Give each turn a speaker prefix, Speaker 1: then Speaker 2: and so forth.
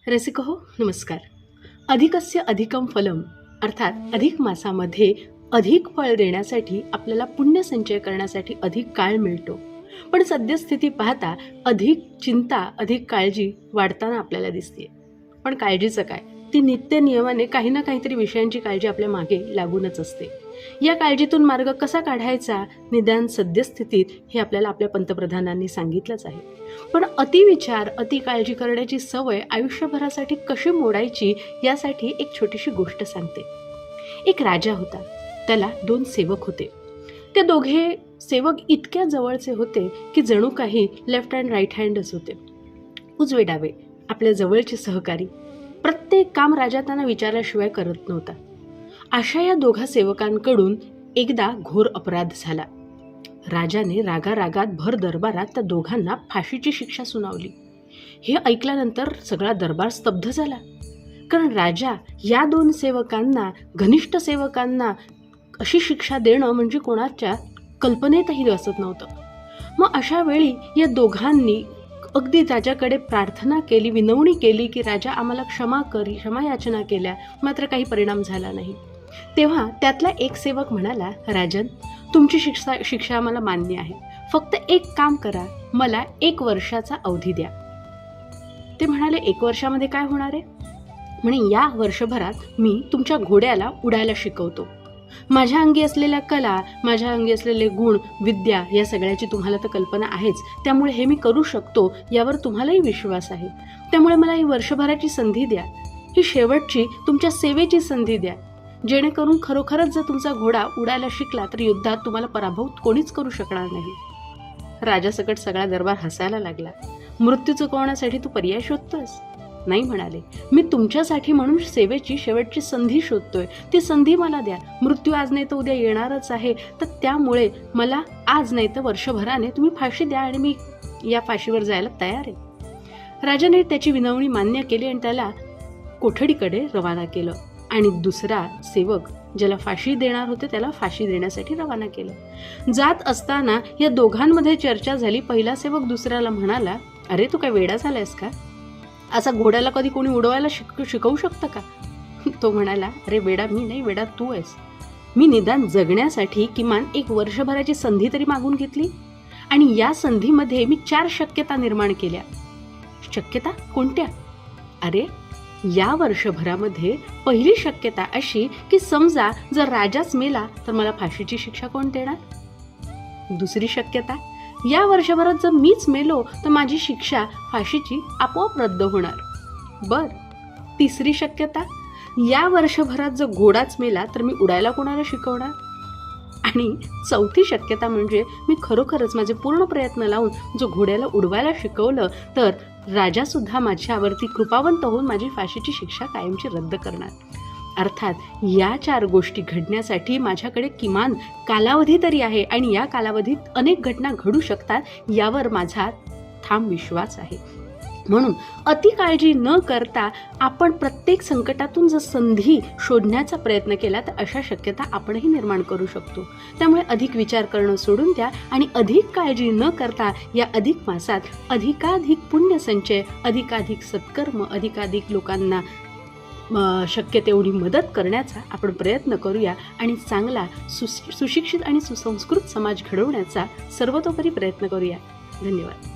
Speaker 1: रसिक हो नमस्कार. अधिकस्य अधिकम फलम अर्थात अधिक मासामध्ये अधिक फळ देण्यासाठी आपल्याला पुण्य संचय करण्यासाठी अधिक काळ मिळतो. पण सद्यस्थिती पाहता अधिक चिंता अधिक काळजी वाढताना आपल्याला दिसते. पण काळजीचं काय, ती नित्य नियमाने काही ना काहीतरी विषयांची काळजी आपल्या मागे लागूनच असते. या काळजीतून मार्ग कसा काढायचा निदान सद्यस्थितीत हे आपल्याला आपल्या पंतप्रधानांनी सांगितलंच आहे. पण अतिविचार अति काळजी करण्याची सवय आयुष्यभरासाठी कशी मोडायची यासाठी एक छोटीशी गोष्ट सांगते. एक राजा होता, त्याला 2 सेवक होते. ते दोघे सेवक इतक्या जवळचे होते की जणू काही लेफ्ट अँड राईट हँडच होते. उजवे डावे आपल्या जवळचे सहकारी. प्रत्येक काम राजा त्यांना विचारल्याशिवाय करत नव्हता. अशा या दोघा सेवकांकडून एकदा घोर अपराध झाला. राजाने रागारागात भर दरबारात त्या दोघांना फाशीची शिक्षा सुनावली. हे ऐकल्यानंतर सगळा दरबार स्तब्ध झाला. कारण राजा या 2 सेवकांना, घनिष्ठ सेवकांना अशी शिक्षा देणं म्हणजे कोणाच्या कल्पनेतही असत नव्हतं. मग अशा वेळी या दोघांनी अगदी राजाकडे प्रार्थना केली, विनवणी केली की राजा आम्हाला क्षमा कर, क्षमा याचना केल्या, मात्र काही परिणाम झाला नाही. तेव्हा त्यातला एक सेवक म्हणाला, राजन तुमची शिक्षा आम्हाला मान्य आहे, फक्त एक काम करा, मला 1 वर्षाचा अवधी द्या. ते म्हणाले 1 वर्षामध्ये काय होणार आहे? म्हणे या वर्षभरात मी तुमच्या घोड्याला उडायला शिकवतो. माझ्या अंगी असलेल्या कला, माझ्या अंगी असलेले गुण, विद्या या सगळ्याची तुम्हाला तर कल्पना आहेच. त्यामुळे हे मी करू शकतो यावर तुम्हालाही विश्वास आहे. त्यामुळे मला ही वर्षभराची संधी द्या, ही शेवटची तुमच्या सेवेची संधी द्या, जेणेकरून खरोखरच जर तुमचा घोडा उडायला शिकला तर युद्धात तुम्हाला पराभूत कोणीच करू शकणार नाही. राजासकट सगळा दरबार हसायला लागला. मृत्यू चुकवण्यासाठी तू पर्याय शोधतोस? नाही म्हणाले, मी तुमच्यासाठी म्हणून सेवेची शेवटची संधी शोधतोय. ती संधी मला द्या. मृत्यू आज नाही तर उद्या येणारच आहे, तर त्यामुळे मला आज नाही तर वर्षभराने तुम्ही फाशी द्या आणि मी या फाशीवर जायला तयार आहे. राजाने त्याची विनवणी मान्य केली आणि त्याला कोठडीकडे रवाना केलं आणि दुसरा सेवक ज्याला फाशी देणार होते त्याला फाशी देण्यासाठी रवाना केलं. जात असताना या दोघांमध्ये चर्चा झाली. पहिला सेवक दुसऱ्याला म्हणाला, अरे तू काय वेडा झालायस का? असा घोड्याला कधी कोणी उडवायला शिकवू शकतं का? तो म्हणाला, अरे वेडा मी नाही, वेडा तू आहेस. मी निदान जगण्यासाठी किमान 1 वर्षभराची संधी तरी मागून घेतली आणि या संधीमध्ये मी 4 शक्यता निर्माण केल्या. शक्यता कोणत्या? अरे या वर्षभरामध्ये पहिली शक्यता अशी की समजा जर राजाच मेला तर मला फाशीची शिक्षा कोण देणार? दुसरी शक्यता, या वर्षभरात जर मीच मेलो तर माझी शिक्षा फाशीची आपोआप रद्द होणार. बर. तिसरी शक्यता, या वर्षभरात जर घोडाच मेला तर मी उडायला कोणाला शिकवणार? आणि चौथी शक्यता म्हणजे मी खरोखरच माझे पूर्ण प्रयत्न लावून जो घोड्याला उडवायला शिकवलं तर राजासुद्धा माझ्यावरती कृपावंत होऊन माझी फाशीची शिक्षा कायमची रद्द करणार. अर्थात या 4 गोष्टी घडण्यासाठी माझ्याकडे किमान कालावधी तरी आहे आणि या कालावधीत अनेक घटना घडू शकतात यावर माझा ठाम विश्वास आहे. म्हणून अति काळजी न करता आपण प्रत्येक संकटातून जर संधी शोधण्याचा प्रयत्न केला तर अशा शक्यता आपणही निर्माण करू शकतो. त्यामुळे अधिक विचार करणं सोडून द्या आणि अधिक काळजी न करता या अधिक मासात अधिकाधिक पुण्य संचय, अधिकाधिक सत्कर्म, अधिकाधिक लोकांना शक्य तेवढी मदत करण्याचा आपण प्रयत्न करूया आणि चांगला सुशिक्षित आणि सुसंस्कृत समाज घडवण्याचा सर्वतोपरी प्रयत्न करूया. धन्यवाद.